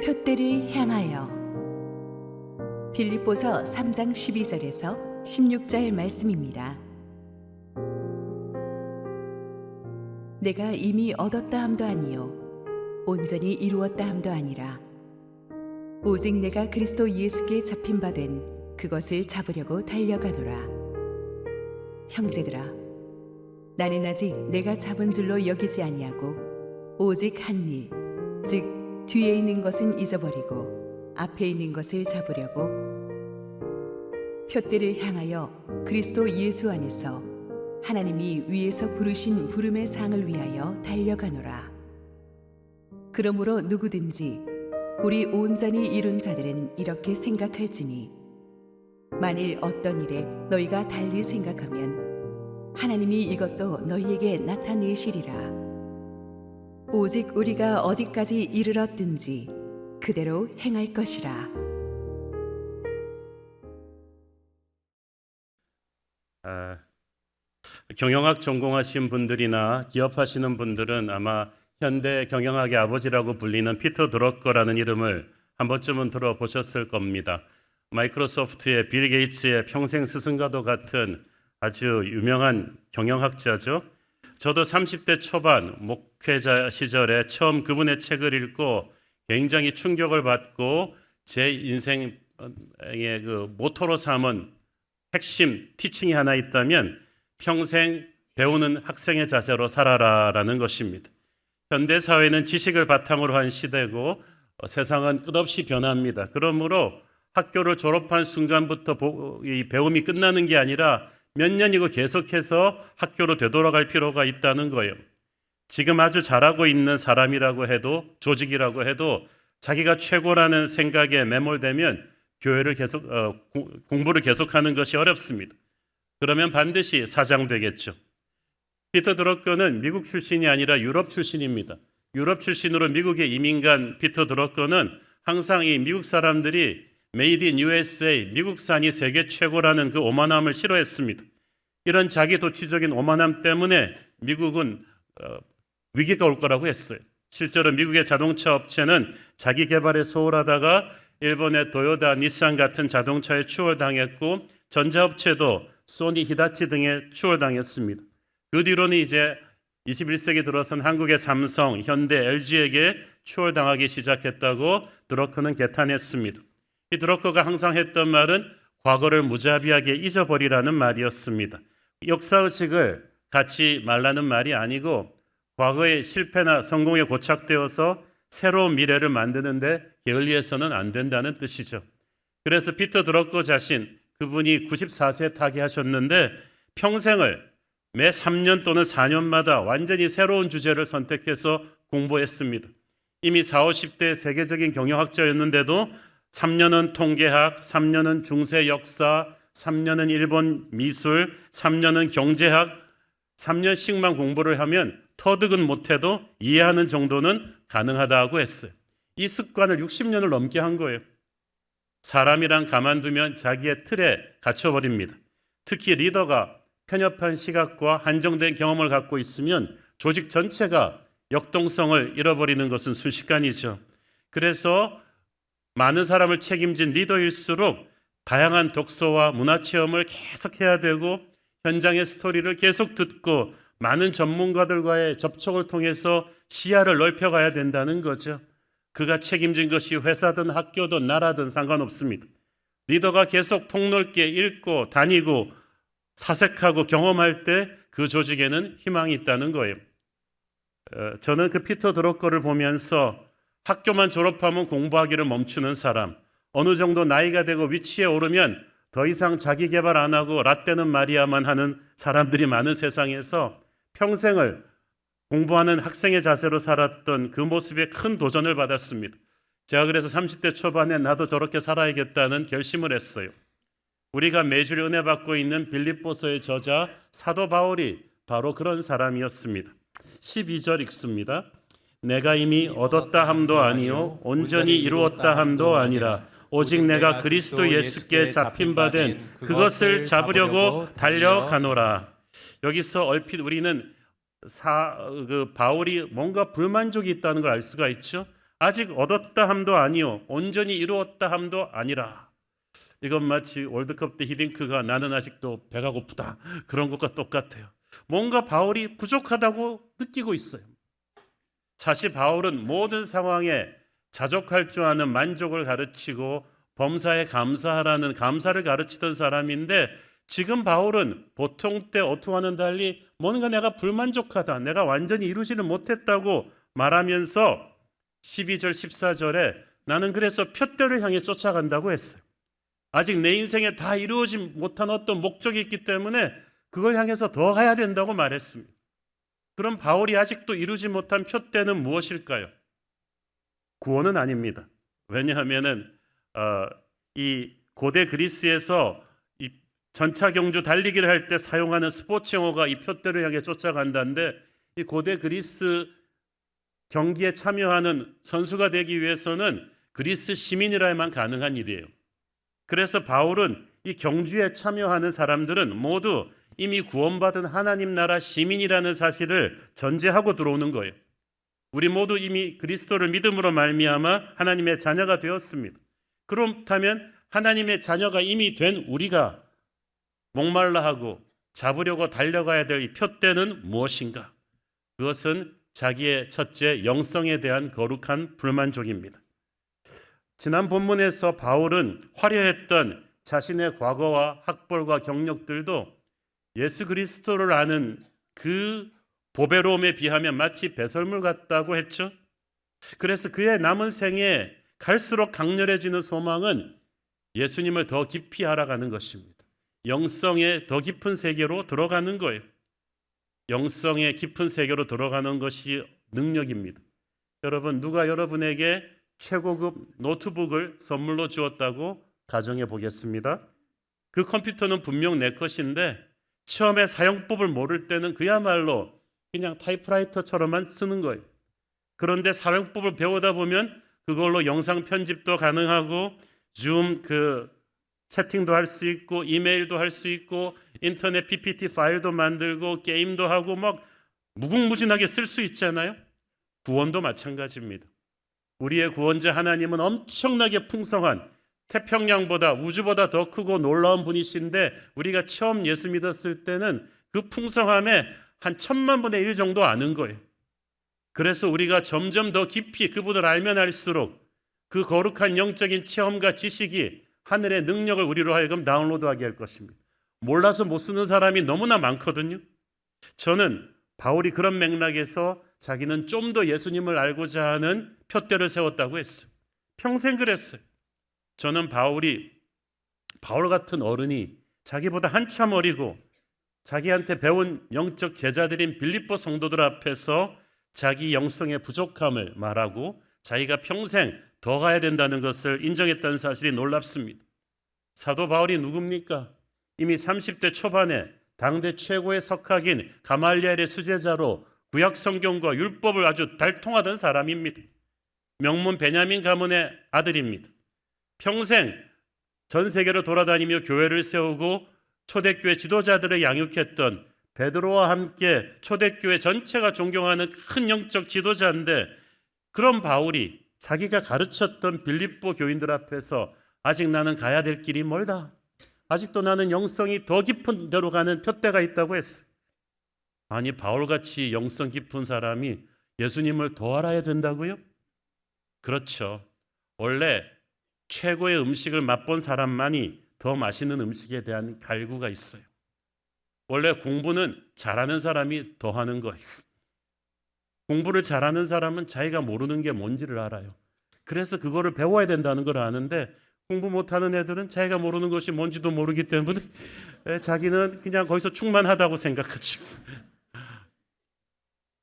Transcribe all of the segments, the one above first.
표대를 향하여. 빌립보서 3장 12절에서 16절 말씀입니다. 내가 이미 얻었다 함도 아니요 온전히 이루었다 함도 아니라 오직 내가 그리스도 예수께 잡힌 바 된 그것을 잡으려고 달려가노라. 형제들아, 나는 아직 내가 잡은 줄로 여기지 아니하고 오직 한 일, 즉 뒤에 있는 것은 잊어버리고 앞에 있는 것을 잡으려고 표대를 향하여 그리스도 예수 안에서 하나님이 위에서 부르신 부름의 상을 위하여 달려가노라. 그러므로 누구든지 우리 온전히 이룬 자들은 이렇게 생각할지니 만일 어떤 일에 너희가 달리 생각하면 하나님이 이것도 너희에게 나타내시리라. 오직 우리가 어디까지 이르렀든지 그대로 행할 것이라. 경영학 전공하신 분들이나 기업하시는 분들은 아마 현대 경영학의 아버지라고 불리는 피터 드러커라는 이름을 한 번쯤은 들어보셨을 겁니다. 마이크로소프트의 빌 게이츠의 평생 스승과도 같은 아주 유명한 경영학자죠. 저도 30대 초반 목회자 시절에 처음 그분의 책을 읽고 굉장히 충격을 받고 제 인생의 그 모토로 삼은 핵심 티칭이 하나 있다면 평생 배우는 학생의 자세로 살아라라는 것입니다. 현대 사회는 지식을 바탕으로 한 시대고 세상은 끝없이 변합니다. 그러므로 학교를 졸업한 순간부터 이 배움이 끝나는 게 아니라 몇 년이고 계속해서 학교로 되돌아갈 필요가 있다는 거예요. 지금 아주 잘하고 있는 사람이라고 해도 조직이라고 해도 자기가 최고라는 생각에 매몰되면 교회를 공부를 계속하는 것이 어렵습니다. 그러면 반드시 사장되겠죠. 피터 드러커는 미국 출신이 아니라 유럽 출신입니다. 유럽 출신으로 미국에 이민 간 피터 드러커는 항상 이 미국 사람들이 Made in USA, 미국산이 세계 최고라는 그 오만함을 싫어했습니다. 이런 자기 도취적인 오만함 때문에 미국은 위기가 올 거라고 했어요. 실제로 미국의 자동차 업체는 자기 개발에 소홀하다가 일본의 도요타, 닛산 같은 자동차에 추월당했고 전자업체도 소니, 히다치 등에 추월당했습니다. 그 뒤로는 이제 21세기 들어선 한국의 삼성, 현대, LG에게 추월당하기 시작했다고 드러커는 개탄했습니다. 이 드러커가 항상 했던 말은 과거를 무자비하게 잊어버리라는 말이었습니다. 역사의식을 갖지 말라는 말이 아니고 과거의 실패나 성공에 고착되어서 새로운 미래를 만드는데 게을리해서는 안 된다는 뜻이죠. 그래서 피터 드러커 자신, 그분이 94세에 타계하셨는데 평생을 매 3년 또는 4년마다 완전히 새로운 주제를 선택해서 공부했습니다. 이미 40, 50대 세계적인 경영학자였는데도 3년은 통계학, 3년은 중세 역사, 3년은 일본 미술, 3년은 경제학, 3년씩만 공부를 하면 터득은 못해도 이해하는 정도는 가능하다고 했어요. 이 습관을 60년을 넘게 한 거예요. 사람이란 가만두면 자기의 틀에 갇혀버립니다. 특히 리더가 편협한 시각과 한정된 경험을 갖고 있으면 조직 전체가 역동성을 잃어버리는 것은 순식간이죠. 그래서 많은 사람을 책임진 리더일수록 다양한 독서와 문화체험을 계속해야 되고 현장의 스토리를 계속 듣고 많은 전문가들과의 접촉을 통해서 시야를 넓혀가야 된다는 거죠. 그가 책임진 것이 회사든 학교든 나라든 상관없습니다. 리더가 계속 폭넓게 읽고 다니고 사색하고 경험할 때 그 조직에는 희망이 있다는 거예요. 저는 그 피터 드러커를 보면서 학교만 졸업하면 공부하기를 멈추는 사람, 어느 정도 나이가 되고 위치에 오르면 더 이상 자기 개발 안 하고 라떼는 마리아만 하는 사람들이 많은 세상에서 평생을 공부하는 학생의 자세로 살았던 그 모습에 큰 도전을 받았습니다. 제가 그래서 30대 초반에 나도 저렇게 살아야겠다는 결심을 했어요. 우리가 매주 은혜 받고 있는 빌립보서의 저자 사도 바울이 바로 그런 사람이었습니다. 12절 읽습니다. 내가 이미 얻었다 함도 아니요 온전히 이루었다 함도 아니라 오직 내가 그리스도 예수께 잡힌 바 된 그것을 잡으려고 달려가노라. 여기서 얼핏 우리는 바울이 뭔가 불만족이 있다는 걸 알 수가 있죠. 아직 얻었다 함도 아니요 온전히 이루었다 함도 아니라. 이건 마치 월드컵 때 히딩크가 나는 아직도 배가 고프다 그런 것과 똑같아요. 뭔가 바울이 부족하다고 느끼고 있어요. 사실 바울은 모든 상황에 자족할 줄 아는 만족을 가르치고 범사에 감사하라는 감사를 가르치던 사람인데, 지금 바울은 보통 때 어투와는 달리 뭔가 내가 불만족하다, 내가 완전히 이루지를 못했다고 말하면서 12절 14절에 나는 그래서 푯대를 향해 쫓아간다고 했어요. 아직 내 인생에 다 이루어지 못한 어떤 목적이 있기 때문에 그걸 향해서 더 가야 된다고 말했습니다. 그럼 바울이 아직도 이루지 못한 푯대는 무엇일까요? 구원은 아닙니다. 왜냐하면은 이 고대 그리스에서 이 전차 경주 달리기를 할 때 사용하는 스포츠 용어가 이 푯대를 향해 쫓아간다는데, 이 고대 그리스 경기에 참여하는 선수가 되기 위해서는 그리스 시민이라야만 가능한 일이에요. 그래서 바울은 이 경주에 참여하는 사람들은 모두 이미 구원받은 하나님 나라 시민이라는 사실을 전제하고 들어오는 거예요. 우리 모두 이미 그리스도를 믿음으로 말미암아 하나님의 자녀가 되었습니다. 그렇다면 하나님의 자녀가 이미 된 우리가 목말라 하고 잡으려고 달려가야 될 이 푯대는 무엇인가? 그것은 자기의 첫째 영성에 대한 거룩한 불만족입니다. 지난 본문에서 바울은 화려했던 자신의 과거와 학벌과 경력들도 예수 그리스도를 아는 그 보배로움에 비하면 마치 배설물 같다고 했죠. 그래서 그의 남은 생에 갈수록 강렬해지는 소망은 예수님을 더 깊이 알아가는 것입니다. 영성의 더 깊은 세계로 들어가는 거예요. 영성의 깊은 세계로 들어가는 것이 능력입니다. 여러분, 누가 여러분에게 최고급 노트북을 선물로 주었다고 가정해 보겠습니다. 그 컴퓨터는 분명 내 것인데 처음에 사용법을 모를 때는 그야말로 그냥 타이프라이터처럼만 쓰는 거예요. 그런데 사용법을 배우다 보면 그걸로 영상 편집도 가능하고 줌 채팅도 할 수 있고 이메일도 할 수 있고 인터넷 PPT 파일도 만들고 게임도 하고 막 무궁무진하게 쓸 수 있잖아요. 구원도 마찬가지입니다. 우리의 구원자 하나님은 엄청나게 풍성한 태평양보다 우주보다 더 크고 놀라운 분이신데, 우리가 처음 예수 믿었을 때는 그 풍성함에 한 1000만 분의 1 정도 아는 거예요. 그래서 우리가 점점 더 깊이 그분을 알면 알수록 그 거룩한 영적인 체험과 지식이 하늘의 능력을 우리로 하여금 다운로드하게 할 것입니다. 몰라서 못 쓰는 사람이 너무나 많거든요. 저는 바울이 그런 맥락에서 자기는 좀 더 예수님을 알고자 하는 푯대를 세웠다고 했어요. 평생 그랬어요. 저는 바울 같은 어른이 자기보다 한참 어리고 자기한테 배운 영적 제자들인 빌립보 성도들 앞에서 자기 영성의 부족함을 말하고 자기가 평생 더 가야 된다는 것을 인정했다는 사실이 놀랍습니다. 사도 바울이 누굽니까? 이미 30대 초반에 당대 최고의 석학인 가말리엘의 수제자로 구약 성경과 율법을 아주 달통하던 사람입니다. 명문 베냐민 가문의 아들입니다. 평생 전 세계로 돌아다니며 교회를 세우고 초대교회 지도자들을 양육했던 베드로와 함께 초대교회 전체가 존경하는 큰 영적 지도자인데, 그런 바울이 자기가 가르쳤던 빌립보 교인들 앞에서 아직 나는 가야 될 길이 멀다, 아직도 나는 영성이 더 깊은 데로 가는 푯대가 있다고 했어요. 아니, 바울같이 영성 깊은 사람이 예수님을 더 알아야 된다고요? 그렇죠. 원래 최고의 음식을 맛본 사람만이 더 맛있는 음식에 대한 갈구가 있어요. 원래 공부는 잘하는 사람이 더 하는 거예요. 공부를 잘하는 사람은 자기가 모르는 게 뭔지를 알아요. 그래서 그거를 배워야 된다는 걸 아는데, 공부 못하는 애들은 자기가 모르는 것이 뭔지도 모르기 때문에 자기는 그냥 거기서 충만하다고 생각하죠.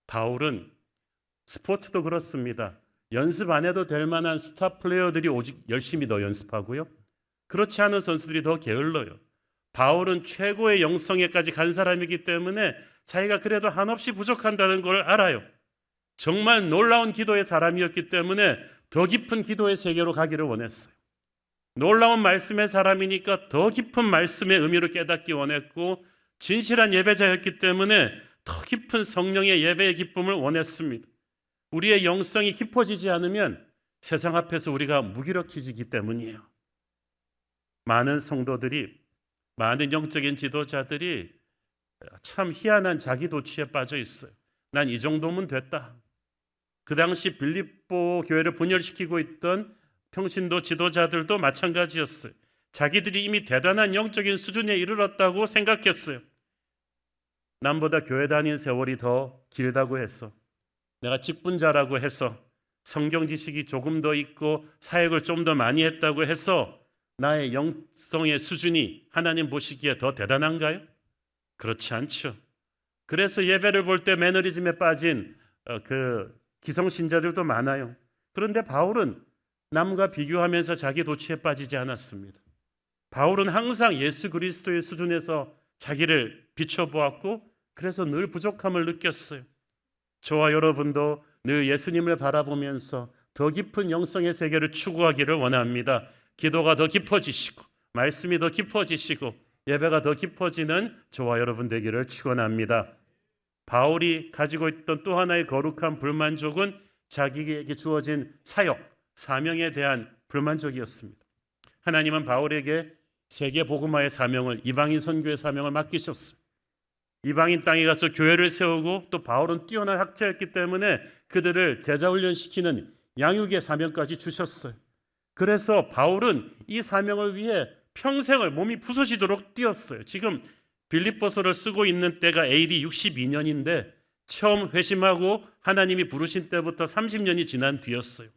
바울은 스포츠도 그렇습니다. 연습 안 해도 될 만한 스타 플레이어들이 오직 열심히 더 연습하고요. 그렇지 않은 선수들이 더 게을러요. 바울은 최고의 영성에까지 간 사람이기 때문에 자기가 그래도 한없이 부족한다는 걸 알아요. 정말 놀라운 기도의 사람이었기 때문에 더 깊은 기도의 세계로 가기를 원했어요. 놀라운 말씀의 사람이니까 더 깊은 말씀의 의미를 깨닫기 원했고, 진실한 예배자였기 때문에 더 깊은 성령의 예배의 기쁨을 원했습니다. 우리의 영성이 깊어지지 않으면 세상 앞에서 우리가 무기력해지기 때문이에요. 많은 성도들이, 많은 영적인 지도자들이 참 희한한 자기 도취에 빠져 있어요. 난 이 정도면 됐다. 그 당시 빌립보 교회를 분열시키고 있던 평신도 지도자들도 마찬가지였어요. 자기들이 이미 대단한 영적인 수준에 이르렀다고 생각했어요. 남보다 교회 다닌 세월이 더 길다고 해서, 내가 직분자라고 해서, 성경 지식이 조금 더 있고 사역을 좀 더 많이 했다고 해서 나의 영성의 수준이 하나님 보시기에 더 대단한가요? 그렇지 않죠. 그래서 예배를 볼 때 매너리즘에 빠진 그 기성신자들도 많아요. 그런데 바울은 남과 비교하면서 자기 도취에 빠지지 않았습니다. 바울은 항상 예수 그리스도의 수준에서 자기를 비춰보았고, 그래서 늘 부족함을 느꼈어요. 저와 여러분도 늘 예수님을 바라보면서 더 깊은 영성의 세계를 추구하기를 원합니다. 기도가 더 깊어지시고, 말씀이 더 깊어지시고, 예배가 더 깊어지는 저와 여러분 되기를 축원합니다. 바울이 가지고 있던 또 하나의 거룩한 불만족은 자기에게 주어진 사역, 사명에 대한 불만족이었습니다. 하나님은 바울에게 세계 복음화의 사명을, 이방인 선교의 사명을 맡기셨어요. 이방인 땅에 가서 교회를 세우고, 또 바울은 뛰어난 학자였기 때문에 그들을 제자 훈련시키는 양육의 사명까지 주셨어요. 그래서 바울은 이 사명을 위해 평생을 몸이 부서지도록 뛰었어요. 지금 빌립보서를 쓰고 있는 때가 AD 62년인데 처음 회심하고 하나님이 부르신 때부터 30년이 지난 뒤였어요.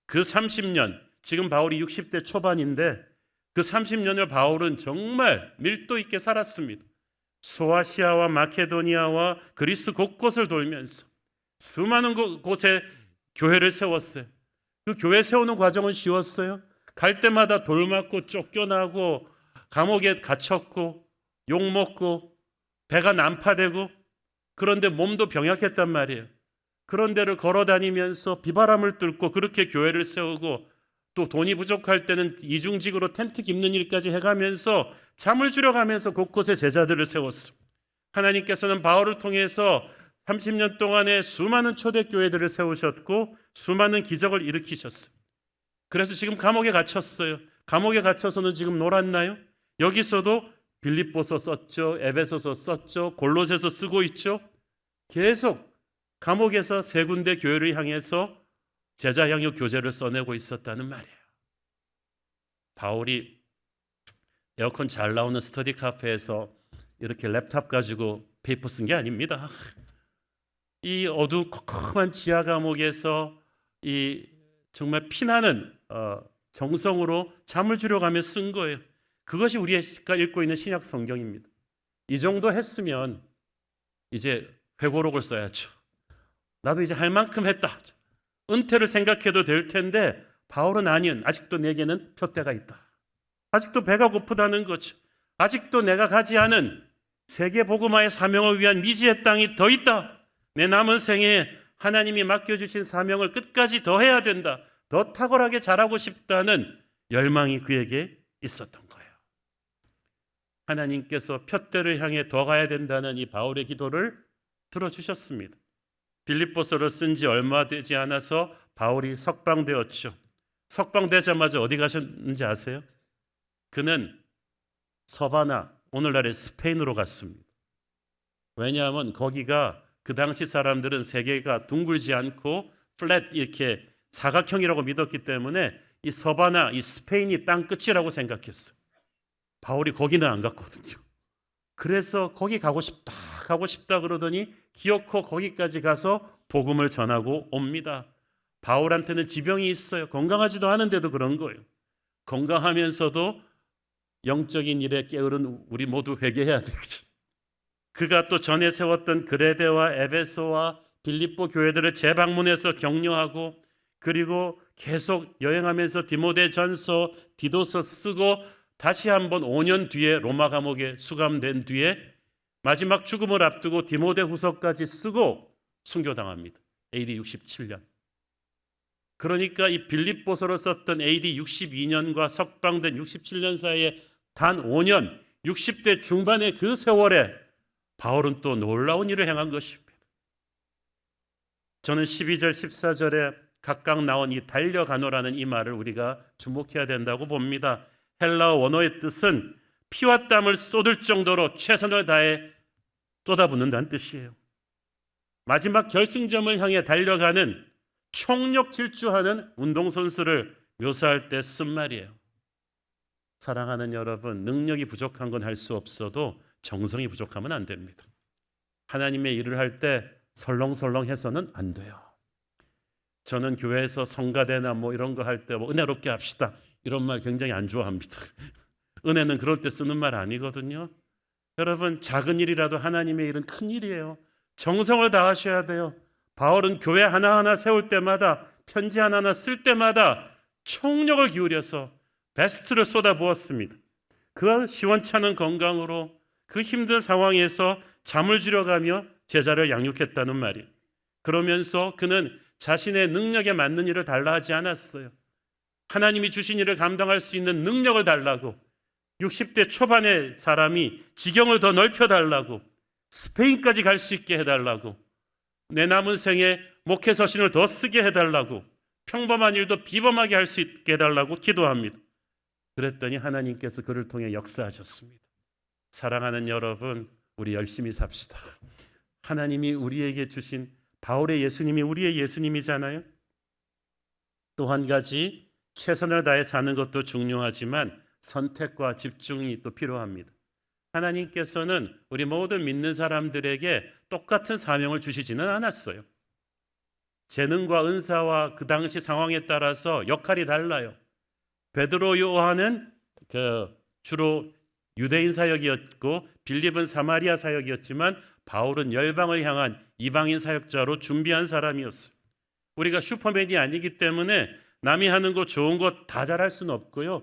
그 30년, 지금 바울이 60대 초반인데 그 30년을 바울은 정말 밀도 있게 살았습니다. 소아시아와 마케도니아와 그리스 곳곳을 돌면서 수많은 곳에 교회를 세웠어요. 그 교회 세우는 과정은 쉬웠어요? 갈 때마다 돌 맞고 쫓겨나고 감옥에 갇혔고 욕먹고 배가 난파되고, 그런데 몸도 병약했단 말이에요. 그런 데를 걸어다니면서 비바람을 뚫고 그렇게 교회를 세우고, 또 돈이 부족할 때는 이중직으로 텐트 깁는 일까지 해가면서 잠을 줄여가면서 곳곳에 제자들을 세웠어요. 하나님께서는 바울을 통해서 30년 동안에 수많은 초대교회들을 세우셨고 수많은 기적을 일으키셨어요. 그래서 지금 감옥에 갇혔어요. 감옥에 갇혀서는 지금 놀았나요? 여기서도 빌립보서 썼죠, 에베소서 썼죠, 골로새서 쓰고 있죠. 계속 감옥에서 세 군데 교회를 향해서 제자 양육 교재를 써내고 있었다는 말이에요. 바울이 에어컨 잘 나오는 스터디 카페에서 이렇게 랩탑 가지고 페이퍼 쓴 게 아닙니다. 이 어두컴컴한 지하 감옥에서 이 정말 피나는 정성으로 잠을 줄여가며 쓴 거예요. 그것이 우리가 읽고 있는 신약 성경입니다. 이 정도 했으면 이제 회고록을 써야죠. 나도 이제 할 만큼 했다. 은퇴를 생각해도 될 텐데 바울은 아니요. 아직도 내게는 표대가 있다. 아직도 배가 고프다는 거죠. 아직도 내가 가지 않은 세계 복음화의 사명을 위한 미지의 땅이 더 있다. 내 남은 생에 하나님이 맡겨주신 사명을 끝까지 더 해야 된다. 더 탁월하게 잘하고 싶다는 열망이 그에게 있었던 거예요. 하나님께서 표대를 향해 더 가야 된다는 이 바울의 기도를 들어주셨습니다. 빌립보서를 쓴 지 얼마 되지 않아서 바울이 석방되었죠. 석방되자마자 어디 가셨는지 아세요? 그는 서바나, 오늘날의 스페인으로 갔습니다. 왜냐하면 거기가 그 당시 사람들은 세계가 둥글지 않고 플랫 이렇게 사각형이라고 믿었기 때문에 이 서바나, 이 스페인이 땅 끝이라고 생각했어요. 바울이 거기는 안 갔거든요. 그래서 거기 가고 싶다 그러더니 기어코 거기까지 가서 복음을 전하고 옵니다. 바울한테는 지병이 있어요. 건강하지도 않은데도 그런 거예요. 건강하면서도 영적인 일에 게으른 우리 모두 회개해야 되겠죠. 그가 또 전에 세웠던 그레데와 에베소와 빌립보 교회들을 재방문해서 격려하고, 그리고 계속 여행하면서 디모데전서, 디도서 쓰고 다시 한번 5년 뒤에 로마 감옥에 수감된 뒤에 마지막 죽음을 앞두고 디모데후서까지 쓰고 순교당합니다. AD 67년. 그러니까 이 빌립보서를 썼던 AD 62년과 석방된 67년 사이에 단 5년, 60대 중반의 그 세월에 바울은 또 놀라운 일을 행한 것입니다. 저는 12절, 14절에 각각 나온 이 달려가노라는 이 말을 우리가 주목해야 된다고 봅니다. 헬라어 원어의 뜻은 피와 땀을 쏟을 정도로 최선을 다해 쏟아붓는다는 뜻이에요. 마지막 결승점을 향해 달려가는 총력 질주하는 운동선수를 묘사할 때 쓴 말이에요. 사랑하는 여러분, 능력이 부족한 건 할 수 없어도 정성이 부족하면 안 됩니다. 하나님의 일을 할 때 설렁설렁해서는 안 돼요. 저는 교회에서 성가대나 이런 거 할 때 은혜롭게 합시다 이런 말 굉장히 안 좋아합니다. 은혜는 그럴 때 쓰는 말 아니거든요. 여러분, 작은 일이라도 하나님의 일은 큰 일이에요. 정성을 다하셔야 돼요. 바울은 교회 하나하나 세울 때마다, 편지 하나하나 쓸 때마다 총력을 기울여서 베스트를 쏟아부었습니다. 그 시원찮은 건강으로 그 힘든 상황에서 잠을 줄여가며 제자를 양육했다는 말이에요. 그러면서 그는 자신의 능력에 맞는 일을 달라 하지 않았어요. 하나님이 주신 일을 감당할 수 있는 능력을 달라고, 60대 초반의 사람이 지경을 더 넓혀달라고, 스페인까지 갈 수 있게 해달라고, 내 남은 생에 목회 서신을 더 쓰게 해달라고, 평범한 일도 비범하게 할 수 있게 해달라고 기도합니다. 그랬더니 하나님께서 그를 통해 역사하셨습니다. 사랑하는 여러분, 우리 열심히 삽시다. 하나님이 우리에게 주신, 바울의 예수님이 우리의 예수님이잖아요. 또 한 가지, 최선을 다해 사는 것도 중요하지만 선택과 집중이 또 필요합니다. 하나님께서는 우리 모든 믿는 사람들에게 똑같은 사명을 주시지는 않았어요. 재능과 은사와 그 당시 상황에 따라서 역할이 달라요. 베드로, 요한은 주로 유대인 사역이었고 빌립은 사마리아 사역이었지만 바울은 열방을 향한 이방인 사역자로 준비한 사람이었어요. 우리가 슈퍼맨이 아니기 때문에 남이 하는 거 좋은 거 다 잘할 수는 없고요.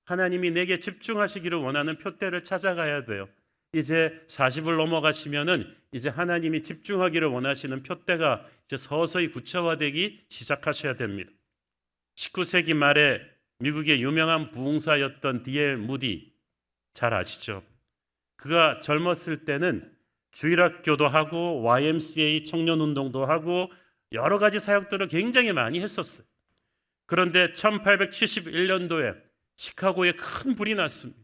하나님이 내게 집중하시기를 원하는 표대를 찾아가야 돼요. 이제 40을 넘어가시면은 이제 하나님이 집중하기를 원하시는 표대가 이제 서서히 구체화되기 시작하셔야 됩니다. 19세기 말에 미국의 유명한 부흥사였던 D.L. 무디, 잘 아시죠? 그가 젊었을 때는 주일학교도 하고 YMCA 청년운동도 하고 여러 가지 사역들을 굉장히 많이 했었어요. 그런데 1871년도에 시카고에 큰 불이 났습니다.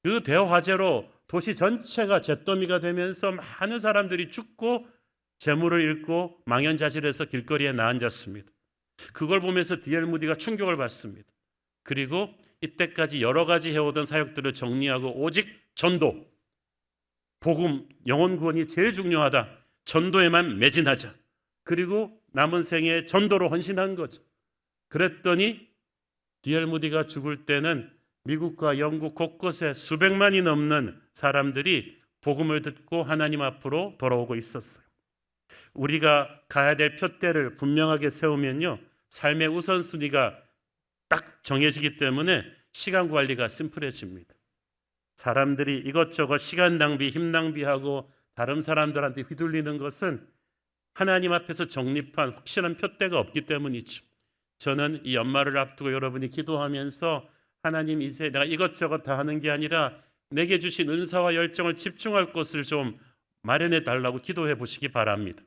그 대화재로 도시 전체가 잿더미가 되면서 많은 사람들이 죽고 재물을 잃고 망연자실해서 길거리에 나앉았습니다. 그걸 보면서 D.L. 무디가 충격을 받습니다. 그리고 이때까지 여러 가지 해오던 사역들을 정리하고 오직 전도, 복음, 영혼 구원이 제일 중요하다. 전도에만 매진하자. 그리고 남은 생에 전도로 헌신한 거죠. 그랬더니 D.L. 무디가 죽을 때는 미국과 영국 곳곳에 수백만이 넘는 사람들이 복음을 듣고 하나님 앞으로 돌아오고 있었어요. 우리가 가야 될 표대를 분명하게 세우면요, 삶의 우선순위가 딱 정해지기 때문에 시간 관리가 심플해집니다. 사람들이 이것저것 시간 낭비, 힘 낭비하고 다른 사람들한테 휘둘리는 것은 하나님 앞에서 정립한 확실한 표대가 없기 때문이죠. 저는 이 연말을 앞두고 여러분이 기도하면서 하나님, 이제 내가 이것저것 다 하는 게 아니라 내게 주신 은사와 열정을 집중할 곳을 좀 마련해 달라고 기도해 보시기 바랍니다.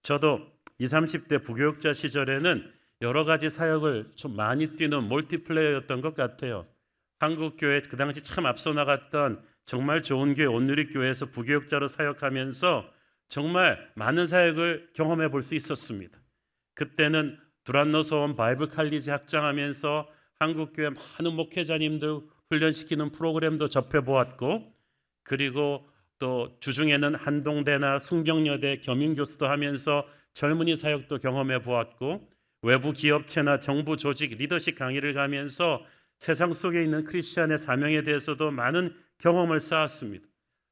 저도 20, 30대 부교육자 시절에는 여러 가지 사역을 좀 많이 뛰는 몰티플레이어였던 것 같아요. 한국교회 그 당시 참 앞서 나갔던 정말 좋은 교회 온누리교회에서 부교육자로 사역하면서 정말 많은 사역을 경험해 볼 수 있었습니다. 그때는 두란노서원 바이블 칼리지 확장하면서 한국교회 많은 목회자님들 훈련시키는 프로그램도 접해보았고, 그리고 또 주중에는 한동대나 숭병여대 겸임교수도 하면서 젊은이 사역도 경험해 보았고, 외부 기업체나 정부 조직 리더십 강의를 가면서 세상 속에 있는 크리스천의 사명에 대해서도 많은 경험을 쌓았습니다.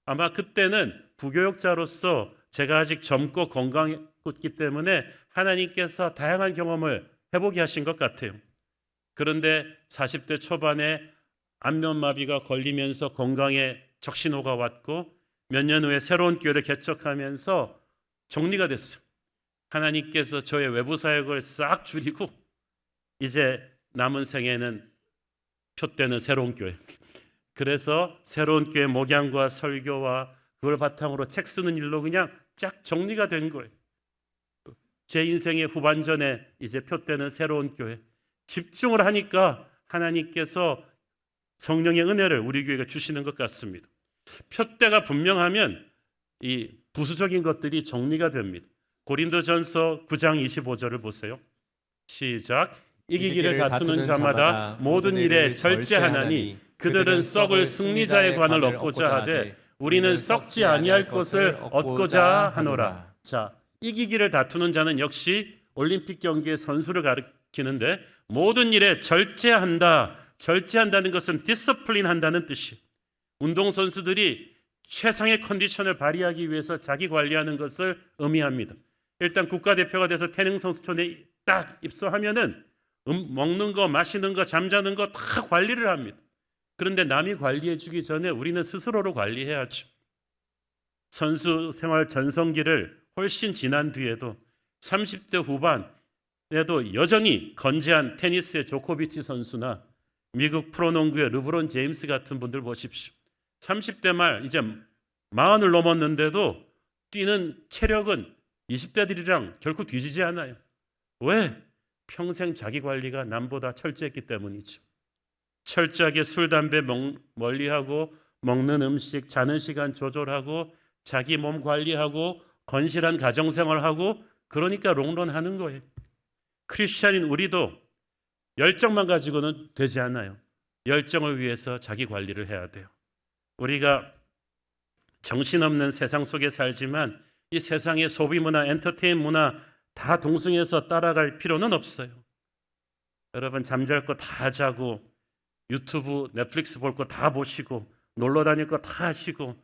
아마 그때는 부교육자로서 제가 아직 젊고 건강했기 때문에 하나님께서 다양한 경험을 해보게 하신 것 같아요. 그런데 40대 초반에 안면마비가 걸리면서 건강에 적신호가 왔고, 몇 년 후에 새로운 교회를 개척하면서 정리가 됐어요. 하나님께서 저의 외부 사역을 싹 줄이고 이제 남은 생에는 표대는 새로운 교회. 그래서 새로운 교회 목양과 설교와 그걸 바탕으로 책 쓰는 일로 그냥 쫙 정리가 된 거예요. 제 인생의 후반전에 이제 표되는 새로운 교회, 집중을 하니까 하나님께서 성령의 은혜를 우리 교회가 주시는 것 같습니다. 표대가 분명하면 이 부수적인 것들이 정리가 됩니다. 고린도전서 9장 25절을 보세요. 시작. 이기기를 다투는 자마다 모든 일에 절제하나니 그들은 썩을 승리자의 관을 얻고자 하되 우리는 썩지 아니할 것을 얻고자 하노라. 자, 이기기를 다투는 자는 역시 올림픽 경기의 선수를 가리키는데 모든 일에 절제한다. 절제한다는 것은 디스플린 한다는 뜻이에요. 운동선수들이 최상의 컨디션을 발휘하기 위해서 자기 관리하는 것을 의미합니다. 일단 국가대표가 돼서 태릉 선수촌에 딱 입소하면은 먹는 거, 마시는 거, 잠자는 거 다 관리를 합니다. 그런데 남이 관리해 주기 전에 우리는 스스로로 관리해야죠. 선수 생활 전성기를 훨씬 지난 뒤에도 30대 후반에도 여전히 건재한 테니스의 조코비치 선수나 미국 프로농구의 르브론 제임스 같은 분들 보십시오. 30대 말 이제 40을 넘었는데도 뛰는 체력은 20대들이랑 결코 뒤지지 않아요. 왜? 평생 자기 관리가 남보다 철저했기 때문이죠. 철저하게 술, 담배 멀리하고 먹는 음식, 자는 시간 조절하고 자기 몸 관리하고 건실한 가정생활하고 그러니까 롱런하는 거예요. 크리스찬인 우리도 열정만 가지고는 되지 않아요. 열정을 위해서 자기 관리를 해야 돼요. 우리가 정신없는 세상 속에 살지만 이 세상의 소비 문화, 엔터테인 문화 다 동승해서 따라갈 필요는 없어요. 여러분 잠잘 거 다 자고 유튜브, 넷플릭스 볼 거 다 보시고 놀러 다닐 거 다 하시고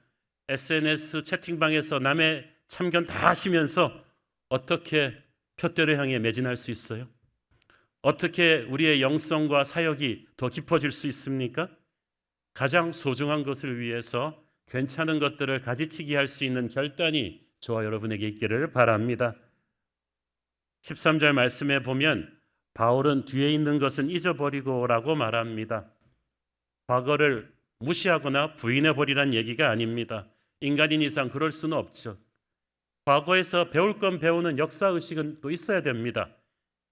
SNS 채팅방에서 남의 참견 다 하시면서 어떻게 표대를 향해 매진할 수 있어요? 어떻게 우리의 영성과 사역이 더 깊어질 수 있습니까? 가장 소중한 것을 위해서 괜찮은 것들을 가지치기 할 수 있는 결단이 저와 여러분에게 있기를 바랍니다. 13절 말씀에 보면 바울은 뒤에 있는 것은 잊어버리고라고 말합니다. 과거를 무시하거나 부인해버리란 얘기가 아닙니다. 인간인 이상 그럴 수는 없죠. 과거에서 배울 건 배우는 역사의식은 또 있어야 됩니다.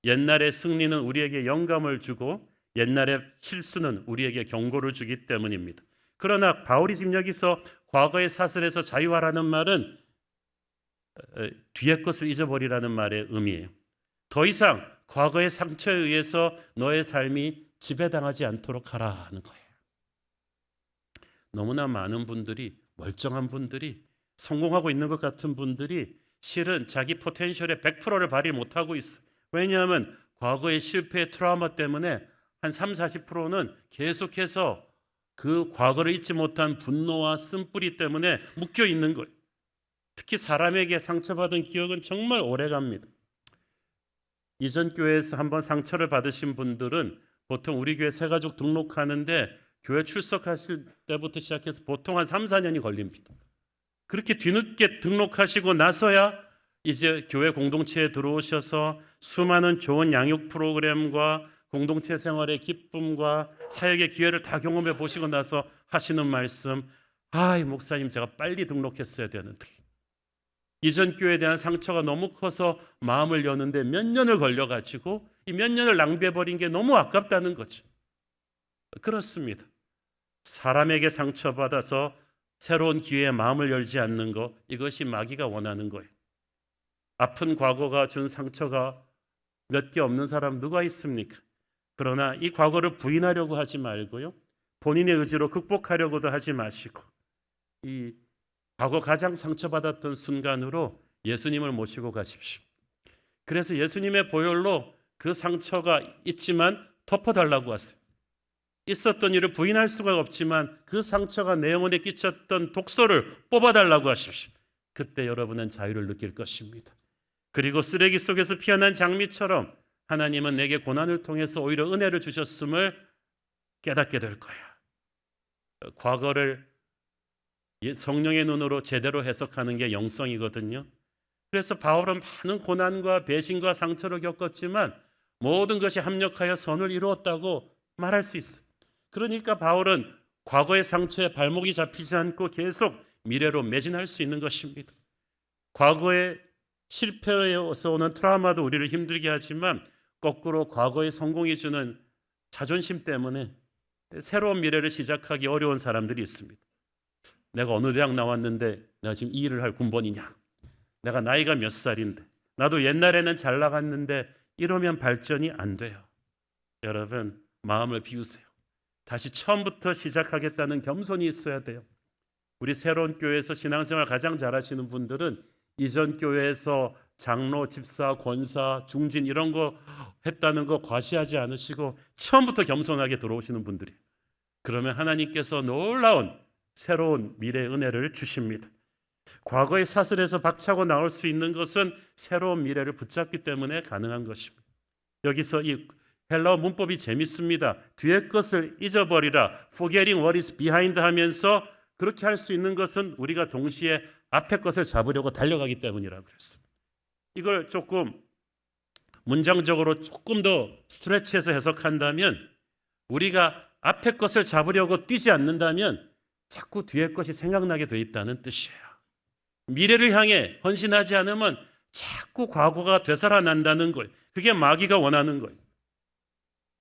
옛날의 승리는 우리에게 영감을 주고 옛날의 실수는 우리에게 경고를 주기 때문입니다. 그러나 바울이 지금 여기서 과거의 사슬에서 자유하라는 말은 뒤의 것을 잊어버리라는 말의 의미예요. 더 이상 과거의 상처에 의해서 너의 삶이 지배당하지 않도록 하라는 거예요. 너무나 많은 분들이, 멀쩡한 분들이, 성공하고 있는 것 같은 분들이 실은 자기 포텐셜의 100%를 발휘 못하고 있어요. 왜냐하면 과거의 실패의 트라우마 때문에 한 30-40%는 계속해서 그 과거를 잊지 못한 분노와 쓴뿌리 때문에 묶여 있는 거예요. 특히 사람에게 상처받은 기억은 정말 오래갑니다. 이전 교회에서 한번 상처를 받으신 분들은 보통 우리 교회 새가족 등록하는데 교회 출석하실 때부터 시작해서 보통 한 3-4년이 걸립니다. 그렇게 뒤늦게 등록하시고 나서야 이제 교회 공동체에 들어오셔서 수많은 좋은 양육 프로그램과 공동체 생활의 기쁨과 사역의 기회를 다 경험해 보시고 나서 하시는 말씀, 목사님 제가 빨리 등록했어야 되는데 이전 교회에 대한 상처가 너무 커서 마음을 여는데 몇 년을 걸려가지고 이 몇 년을 낭비해버린 게 너무 아깝다는 거죠. 그렇습니다. 사람에게 상처받아서 새로운 기회에 마음을 열지 않는 것, 이것이 마귀가 원하는 거예요. 아픈 과거가 준 상처가 몇 개 없는 사람 누가 있습니까? 그러나 이 과거를 부인하려고 하지 말고요. 본인의 의지로 극복하려고도 하지 마시고 이 과거 가장 상처받았던 순간으로 예수님을 모시고 가십시오. 그래서 예수님의 보혈로 그 상처가 있지만 덮어달라고 하세요. 있었던 일을 부인할 수가 없지만 그 상처가 내 영혼에 끼쳤던 독소를 뽑아달라고 하십시오. 그때 여러분은 자유를 느낄 것입니다. 그리고 쓰레기 속에서 피어난 장미처럼 하나님은 내게 고난을 통해서 오히려 은혜를 주셨음을 깨닫게 될 거야. 과거를 성령의 눈으로 제대로 해석하는 게 영성이거든요. 그래서 바울은 많은 고난과 배신과 상처를 겪었지만 모든 것이 합력하여 선을 이루었다고 말할 수 있어요. 그러니까 바울은 과거의 상처에 발목이 잡히지 않고 계속 미래로 매진할 수 있는 것입니다. 과거의 실패에서 오는 트라우마도 우리를 힘들게 하지만 거꾸로 과거의 성공이 주는 자존심 때문에 새로운 미래를 시작하기 어려운 사람들이 있습니다. 내가 어느 대학 나왔는데 내가 지금 이 일을 할 군번이냐? 내가 나이가 몇 살인데 나도 옛날에는 잘 나갔는데 이러면 발전이 안 돼요. 여러분, 마음을 비우세요. 다시 처음부터 시작하겠다는 겸손이 있어야 돼요. 우리 새로운 교회에서 신앙생활 가장 잘하시는 분들은 이전 교회에서 장로, 집사, 권사, 중진 이런 거 했다는 거 과시하지 않으시고 처음부터 겸손하게 들어오시는 분들이에요. 그러면 하나님께서 놀라운 새로운 미래의 은혜를 주십니다. 과거의 사슬에서 박차고 나올 수 있는 것은 새로운 미래를 붙잡기 때문에 가능한 것입니다. 여기서 이 헬라어 문법이 재밌습니다. 뒤의 것을 잊어버리라, forgetting what is behind 하면서 그렇게 할 수 있는 것은 우리가 동시에 앞의 것을 잡으려고 달려가기 때문이라고 그랬습니다. 이걸 조금 문장적으로 조금 더 스트레치해서 해석한다면 우리가 앞의 것을 잡으려고 뛰지 않는다면 자꾸 뒤의 것이 생각나게 돼 있다는 뜻이에요. 미래를 향해 헌신하지 않으면 자꾸 과거가 되살아난다는 거예요. 그게 마귀가 원하는 거예요.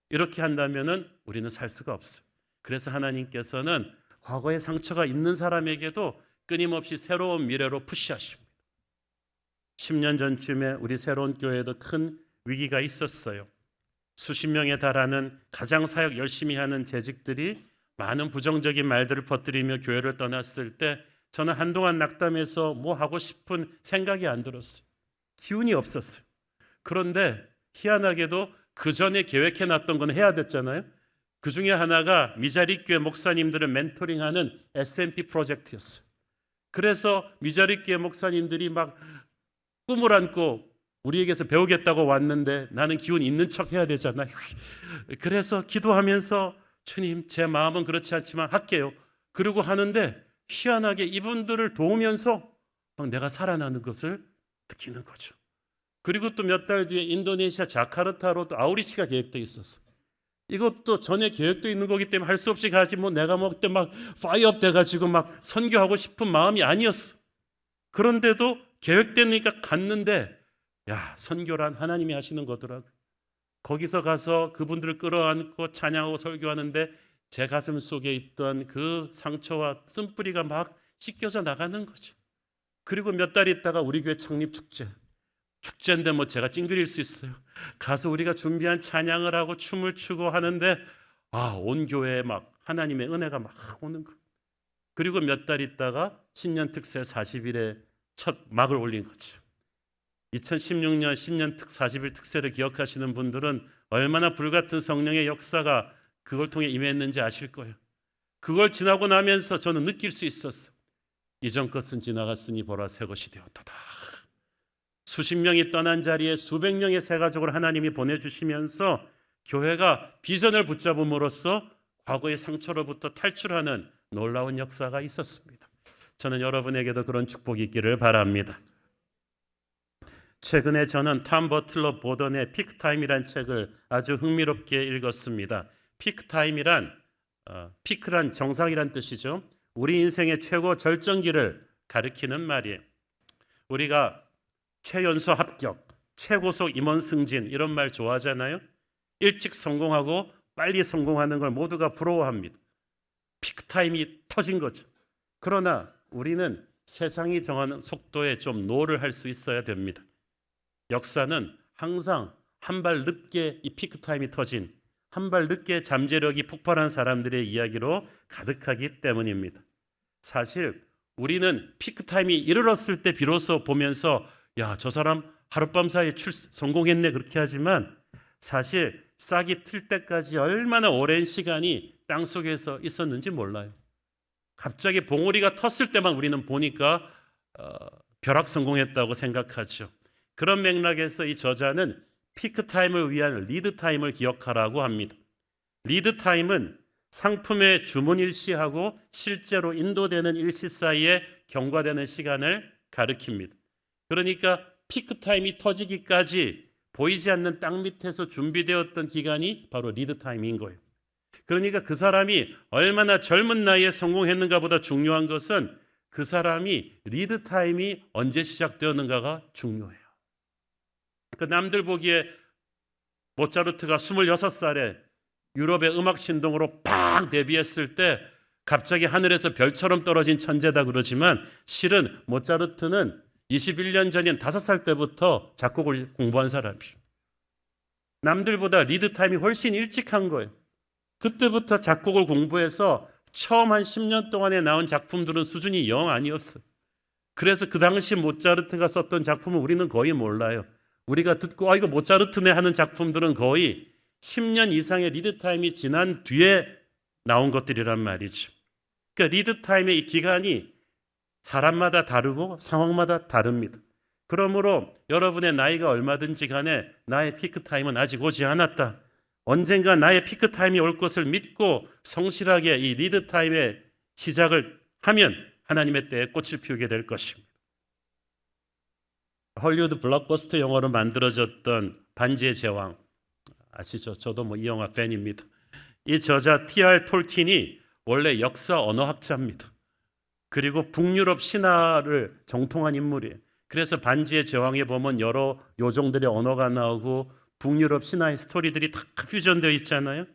이렇게 한다면 우리는 살 수가 없어요. 그래서 하나님께서는 과거의 상처가 있는 사람에게도 끊임없이 새로운 미래로 푸시하십니다. 10년 전쯤에 우리 새로운 교회에도 큰 위기가 있었어요. 수십 명에 달하는 가장 사역 열심히 하는 재직들이 많은 부정적인 말들을 퍼뜨리며 교회를 떠났을 때 저는 한동안 낙담해서 뭐 하고 싶은 생각이 안 들었어요. 기운이 없었어요. 그런데 희한하게도 그 전에 계획해놨던 건 해야 됐잖아요. 그 중에 하나가 미자립교회 목사님들을 멘토링하는 SMP 프로젝트였어요. 그래서 미자립교회 목사님들이 막 꿈을 안고 우리에게서 배우겠다고 왔는데 나는 기운 있는 척 해야 되잖아요. 그래서 기도하면서 주님, 제 마음은 그렇지 않지만 할게요. 그러고 하는데 희한하게 이분들을 도우면서 막 내가 살아나는 것을 느끼는 거죠. 그리고 또 몇 달 뒤에 인도네시아 자카르타로 또 아우리치가 계획되어 있었어요. 이것도 전에 계획도 있는 거기 때문에 할 수 없이 가지 뭐 내가 뭐 그때 막 파이어업 돼가지고 막 선교하고 싶은 마음이 아니었어. 그런데도 계획되니까 갔는데 야, 선교란 하나님이 하시는 거더라고요. 거기서 가서 그분들을 끌어안고 찬양하고 설교하는데 제 가슴 속에 있던 그 상처와 쓴뿌리가 막 씻겨져 나가는 거죠. 그리고 몇 달 있다가 우리 교회 창립 축제인데 뭐 제가 찡그릴 수 있어요. 가서 우리가 준비한 찬양을 하고 춤을 추고 하는데 온 교회에 막 하나님의 은혜가 막 오는 거예요. 그리고 몇 달 있다가 신년 특세 40일에 첫 막을 올린 거죠. 2016년 신년 40일 특세를 기억하시는 분들은 얼마나 불같은 성령의 역사가 그걸 통해 임했는지 아실 거예요. 그걸 지나고 나면서 저는 느낄 수 있었어요. 이전 것은 지나갔으니 보라 새 것이 되었도다. 수십 명이 떠난 자리에 수백 명의 새 가족을 하나님이 보내주시면서 교회가 비전을 붙잡음으로써 과거의 상처로부터 탈출하는 놀라운 역사가 있었습니다. 저는 여러분에게도 그런 축복이 있기를 바랍니다. 최근에 저는 탐 버틀러 보던의 피크타임이란 책을 아주 흥미롭게 읽었습니다. 피크타임이란 피크란 정상이란 뜻이죠. 우리 인생의 최고 절정기를 가리키는 말이에요. 우리가 최연소 합격, 최고속 임원 승진 이런 말 좋아하잖아요. 일찍 성공하고 빨리 성공하는 걸 모두가 부러워합니다. 피크타임이 터진 거죠. 그러나 우리는 세상이 정하는 속도에 좀 노를 할 수 있어야 됩니다. 역사는 항상 한 발 늦게 이 피크타임이 터진, 한 발 늦게 잠재력이 폭발한 사람들의 이야기로 가득하기 때문입니다. 사실 우리는 피크타임이 이르렀을 때 비로소 보면서 야, 저 사람 하룻밤 사이에 성공했네 그렇게 하지만 사실 싹이 틀 때까지 얼마나 오랜 시간이 땅속에서 있었는지 몰라요. 갑자기 봉우리가 텄을 때만 우리는 보니까 벼락 성공했다고 생각하죠. 그런 맥락에서 이 저자는 피크타임을 위한 리드타임을 기억하라고 합니다. 리드타임은 상품의 주문 일시하고 실제로 인도되는 일시 사이에 경과되는 시간을 가리킵니다. 그러니까 피크타임이 터지기까지 보이지 않는 땅 밑에서 준비되었던 기간이 바로 리드타임인 거예요. 그러니까 그 사람이 얼마나 젊은 나이에 성공했는가 보다 중요한 것은 그 사람이 리드 타임이 언제 시작되었는가가 중요해요. 그 남들 보기에 모차르트가 26살에 유럽의 음악 신동으로 팍 데뷔했을 때 갑자기 하늘에서 별처럼 떨어진 천재다 그러지만 실은 모차르트는 21년 전인 5살 때부터 작곡을 공부한 사람이에요. 남들보다 리드 타임이 훨씬 일찍 한 거예요. 그때부터 작곡을 공부해서 처음 한 10년 동안에 나온 작품들은 수준이 영 아니었어요. 그래서 그 당시 모차르트가 썼던 작품은 우리는 거의 몰라요. 우리가 듣고 이거 모차르트네 하는 작품들은 거의 10년 이상의 리드 타임이 지난 뒤에 나온 것들이란 말이죠. 그러니까 리드 타임의 이 기간이 사람마다 다르고 상황마다 다릅니다. 그러므로 여러분의 나이가 얼마든지 간에 나의 피크 타임은 아직 오지 않았다. 언젠가 나의 피크 타임이 올 것을 믿고 성실하게 이 리드 타임의 시작을 하면 하나님의 때에 꽃을 피우게 될 것입니다. 헐리우드 블록버스터 영화로 만들어졌던 반지의 제왕 아시죠? 저도 이 영화 팬입니다. 이 저자 T.R. 톨킨이 원래 역사 언어학자입니다. 그리고 북유럽 신화를 정통한 인물이에요. 그래서 반지의 제왕에 보면 여러 요정들의 언어가 나오고 북유럽 신화의 스토리들이 다 퓨전되어 있잖아요.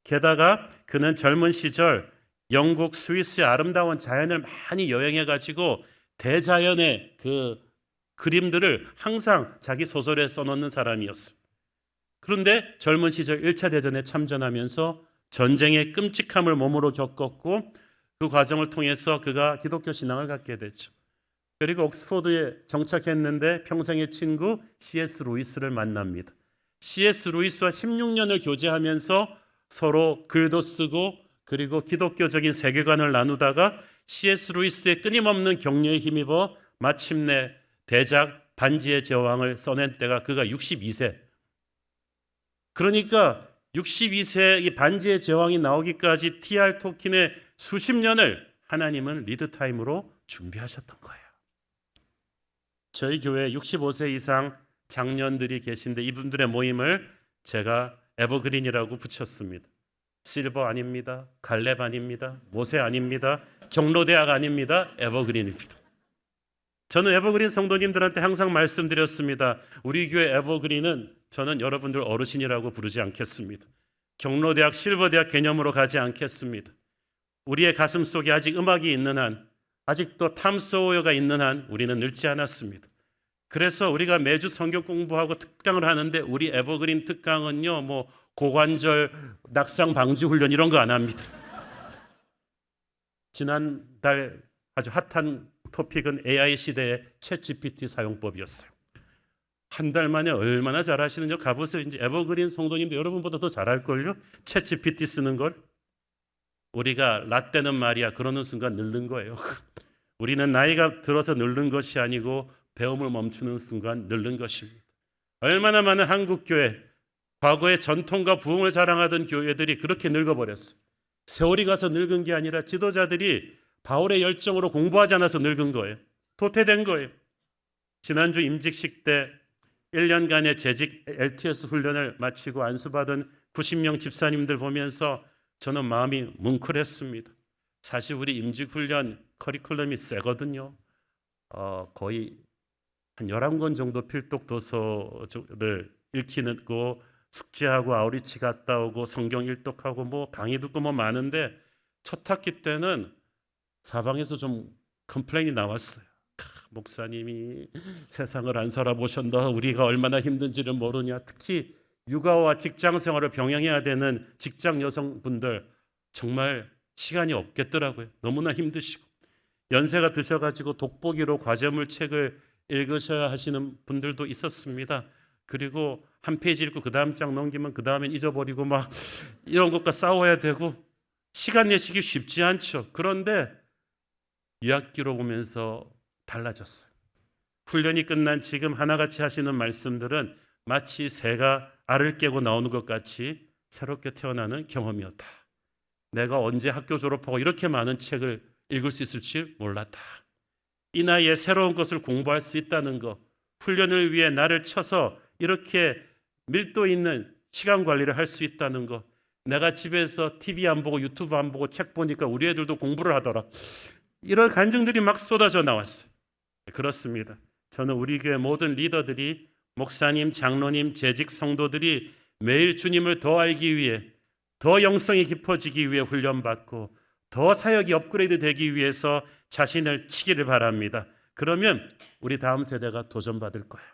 게다가 그는 젊은 시절 영국, 스위스의 아름다운 자연을 많이 여행해가지고 대자연의 그 그림들을 항상 자기 소설에 써놓는 사람이었어요. 그런데 젊은 시절 1차 대전에 참전하면서 전쟁의 끔찍함을 몸으로 겪었고 그 과정을 통해서 그가 기독교 신앙을 갖게 됐죠. 그리고 옥스포드에 정착했는데 평생의 친구 C.S. 루이스를 만납니다. C.S. 루이스와 16년을 교제하면서 서로 글도 쓰고 그리고 기독교적인 세계관을 나누다가 C.S. 루이스의 끊임없는 격려에 힘입어 마침내 대작 반지의 제왕을 써낸 때가 그가 62세. 그러니까 62세 이 반지의 제왕이 나오기까지 T.R. 톨킨의 수십 년을 하나님은 리드 타임으로 준비하셨던 거예요. 저희 교회에 65세 이상 장년들이 계신데 이분들의 모임을 제가 에버그린이라고 붙였습니다. 실버 아닙니다. 갈렙 아닙니다. 모세 아닙니다. 경로대학 아닙니다. 에버그린입니다. 저는 에버그린 성도님들한테 항상 말씀드렸습니다. 우리 교회 에버그린은 저는 여러분들 어르신이라고 부르지 않겠습니다. 경로대학, 실버대학 개념으로 가지 않겠습니다. 우리의 가슴 속에 아직 음악이 있는 한, 아직도 탐소어가 있는 한 우리는 늙지 않았습니다. 그래서 우리가 매주 성경 공부하고 특강을 하는데 우리 에버그린 특강은요, 고관절 낙상 방지 훈련 이런 거 안 합니다. 지난달 아주 핫한 토픽은 AI 시대의 챗GPT 사용법이었어요. 한 달 만에 얼마나 잘하시는지 가보세요. 이제 에버그린 성도님도 여러분보다 더 잘할걸요? 챗GPT 쓰는 걸. 우리가 라떼는 말이야 그러는 순간 늙는 거예요. 우리는 나이가 들어서 늙는 것이 아니고 배움을 멈추는 순간 늙는 것입니다. 얼마나 많은 한국교회, 과거의 전통과 부흥을 자랑하던 교회들이 그렇게 늙어버렸어요. 세월이 가서 늙은 게 아니라 지도자들이 바울의 열정으로 공부하지 않아서 늙은 거예요. 도태된 거예요. 지난주 임직식 때 1년간의 재직 LTS 훈련을 마치고 안수받은 90명 집사님들 보면서 저는 마음이 뭉클했습니다. 사실 우리 임직훈련 커리큘럼이 세거든요. 거의 한 11권 정도 필독 도서를 읽히고 숙제하고 아우리치 갔다 오고 성경 일독하고 강의 듣고 많은데 첫 학기 때는 사방에서 좀 컴플레인이 나왔어요. 목사님이 세상을 안 살아보셨나 우리가 얼마나 힘든지를 모르냐. 특히 육아와 직장 생활을 병행해야 되는 직장 여성분들 정말 시간이 없겠더라고요. 너무나 힘드시고 연세가 드셔가지고 독보기로 과제물 책을 읽으셔야 하시는 분들도 있었습니다. 그리고 한 페이지 읽고 그 다음 장 넘기면 그 다음엔 잊어버리고 이런 것과 싸워야 되고 시간 내시기 쉽지 않죠. 그런데 2학기로 보면서 달라졌어요. 훈련이 끝난 지금 하나같이 하시는 말씀들은 마치 새가 알을 깨고 나오는 것 같이 새롭게 태어나는 경험이었다. 내가 언제 학교 졸업하고 이렇게 많은 책을 읽을 수 있을지 몰랐다. 이 나이에 새로운 것을 공부할 수 있다는 것, 훈련을 위해 나를 쳐서 이렇게 밀도 있는 시간 관리를 할 수 있다는 것, 내가 집에서 TV 안 보고 유튜브 안 보고 책 보니까 우리 애들도 공부를 하더라. 이런 간증들이 막 쏟아져 나왔어요. 그렇습니다. 저는 우리 교회 모든 리더들이, 목사님, 장로님, 재직 성도들이 매일 주님을 더 알기 위해, 더 영성이 깊어지기 위해 훈련받고 더 사역이 업그레이드 되기 위해서 자신을 치기를 바랍니다. 그러면 우리 다음 세대가 도전받을 거예요.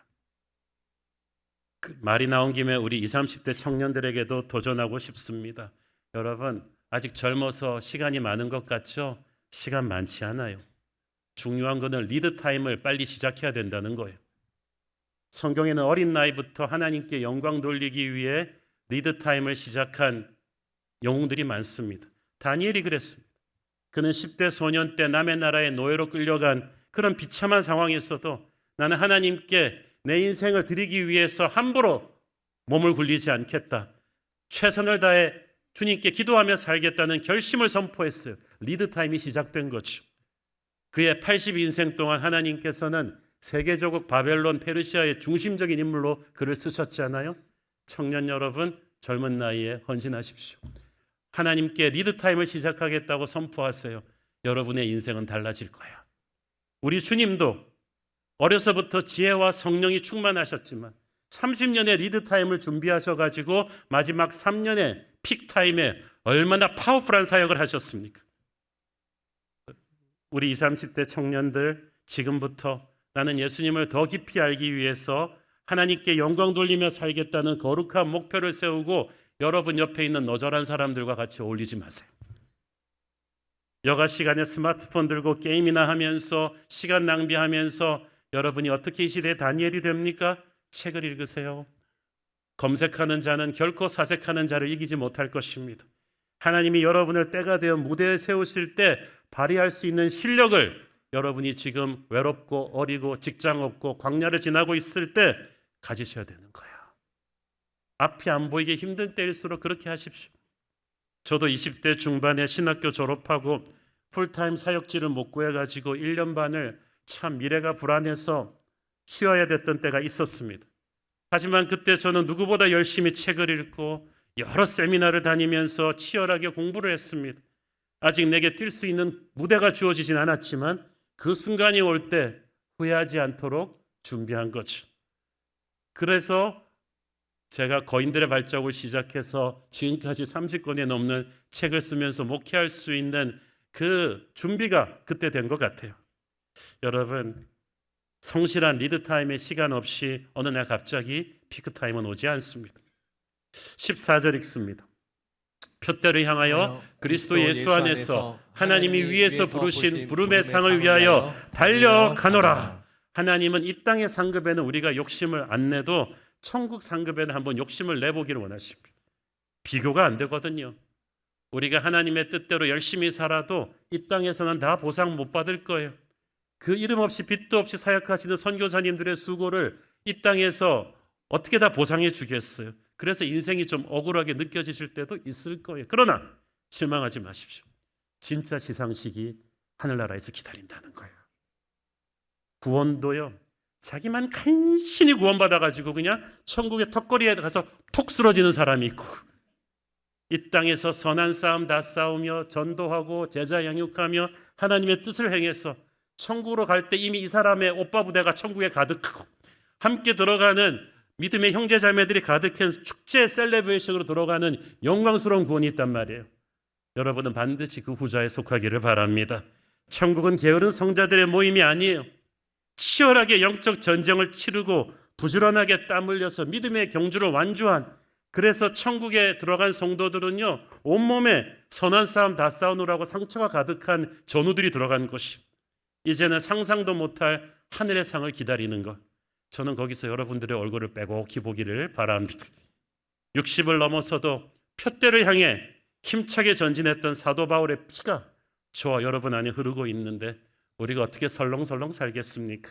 말이 나온 김에 우리 20, 30대 청년들에게도 도전하고 싶습니다. 여러분, 아직 젊어서 시간이 많은 것 같죠? 시간 많지 않아요. 중요한 것은 리드 타임을 빨리 시작해야 된다는 거예요. 성경에는 어린 나이부터 하나님께 영광 돌리기 위해 리드 타임을 시작한 영웅들이 많습니다. 다니엘이 그랬습니다. 그는 10대 소년 때 남의 나라의 노예로 끌려간 그런 비참한 상황에서도 나는 하나님께 내 인생을 드리기 위해서 함부로 몸을 굴리지 않겠다. 최선을 다해 주님께 기도하며 살겠다는 결심을 선포했어요. 리드 타임이 시작된 거죠. 그의 80인생 동안 하나님께서는 세계조국 바벨론, 페르시아의 중심적인 인물로 그를 쓰셨잖아요. 청년 여러분, 젊은 나이에 헌신하십시오. 하나님께 리드 타임을 시작하겠다고 선포하세요. 여러분의 인생은 달라질 거야. 우리 주님도 어려서부터 지혜와 성령이 충만하셨지만 30년의 리드 타임을 준비하셔가지고 마지막 3년의 픽 타임에 얼마나 파워풀한 사역을 하셨습니까? 우리 20, 30대 청년들, 지금부터 나는 예수님을 더 깊이 알기 위해서 하나님께 영광 돌리며 살겠다는 거룩한 목표를 세우고 여러분 옆에 있는 너절한 사람들과 같이 어울리지 마세요. 여가 시간에 스마트폰 들고 게임이나 하면서 시간 낭비하면서 여러분이 어떻게 이 시대의 다니엘이 됩니까? 책을 읽으세요. 검색하는 자는 결코 사색하는 자를 이기지 못할 것입니다. 하나님이 여러분을 때가 되어 무대에 세우실 때 발휘할 수 있는 실력을 여러분이 지금 외롭고 어리고 직장 없고 광야를 지나고 있을 때 가지셔야 되는 거예요. 앞이 안 보이게 힘든 때일수록 그렇게 하십시오. 저도 20대 중반에 신학교 졸업하고 풀타임 사역지를 못 구해가지고 1년 반을 참 미래가 불안해서 쉬어야 됐던 때가 있었습니다. 하지만 그때 저는 누구보다 열심히 책을 읽고 여러 세미나를 다니면서 치열하게 공부를 했습니다. 아직 내게 뛸 수 있는 무대가 주어지진 않았지만 그 순간이 올 때 후회하지 않도록 준비한 거죠. 그래서 제가 거인들의 발자국을 시작해서 지금까지 30권에 넘는 책을 쓰면서 목회할 수 있는 그 준비가 그때 된 것 같아요. 여러분, 성실한 리드타임의 시간 없이 어느 날 갑자기 피크타임은 오지 않습니다. 14절 읽습니다. 표대를 향하여 그리스도 예수 안에서 하나님이 위에서 부르신 부름의 상을 위하여 달려가노라. 하나님은 이 땅의 상급에는 우리가 욕심을 안 내도 천국 상급에는 한번 욕심을 내보기를 원하십니다. 비교가 안 되거든요. 우리가 하나님의 뜻대로 열심히 살아도 이 땅에서는 다 보상 못 받을 거예요. 그 이름 없이 빚도 없이 사역하시는 선교사님들의 수고를 이 땅에서 어떻게 다 보상해 주겠어요. 그래서 인생이 좀 억울하게 느껴지실 때도 있을 거예요. 그러나 실망하지 마십시오. 진짜 시상식이 하늘나라에서 기다린다는 거예요. 구원도요, 자기만 간신히 구원받아가지고 그냥 천국의 턱걸이에 가서 톡 쓰러지는 사람이 있고, 이 땅에서 선한 싸움 다 싸우며 전도하고 제자 양육하며 하나님의 뜻을 행해서 천국으로 갈 때 이미 이 사람의 오빠 부대가 천국에 가득하고 함께 들어가는 믿음의 형제 자매들이 가득한 축제 셀레브레이션으로 들어가는 영광스러운 구원이 있단 말이에요. 여러분은 반드시 그 후자에 속하기를 바랍니다. 천국은 게으른 성자들의 모임이 아니에요. 치열하게 영적 전쟁을 치르고 부지런하게 땀 흘려서 믿음의 경주를 완주한, 그래서 천국에 들어간 성도들은요, 온몸에 선한 싸움 다 싸우느라고 상처가 가득한 전우들이 들어간 곳이, 이제는 상상도 못할 하늘의 상을 기다리는 것. 저는 거기서 여러분들의 얼굴을 빼곡히 보기를 바랍니다. 60을 넘어서도 표대를 향해 힘차게 전진했던 사도 바울의 피가 저와 여러분 안에 흐르고 있는데 우리가 어떻게 설렁설렁 살겠습니까?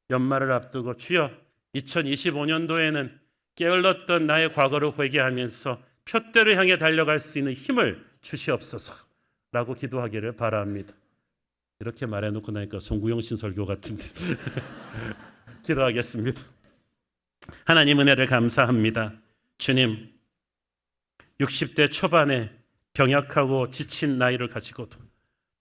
연말을 앞두고 주여 2025년도에는 게을렀던 나의 과거를 회개하면서 표대를 향해 달려갈 수 있는 힘을 주시옵소서라고 기도하기를 바랍니다. 이렇게 말해놓고 나니까 송구영신 설교 같은데 기도하겠습니다. 하나님 은혜를 감사합니다. 주님, 60대 초반에 병약하고 지친 나이를 가지고도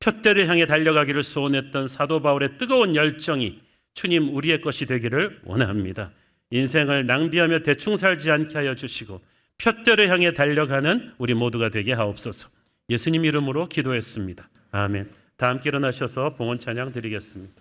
표대를 향해 달려가기를 소원했던 사도 바울의 뜨거운 열정이 주님 우리의 것이 되기를 원합니다. 인생을 낭비하며 대충 살지 않게 하여 주시고 표대를 향해 달려가는 우리 모두가 되게 하옵소서. 예수님 이름으로 기도했습니다. 아멘. 다 함께 일어나셔서 봉헌 찬양 드리겠습니다.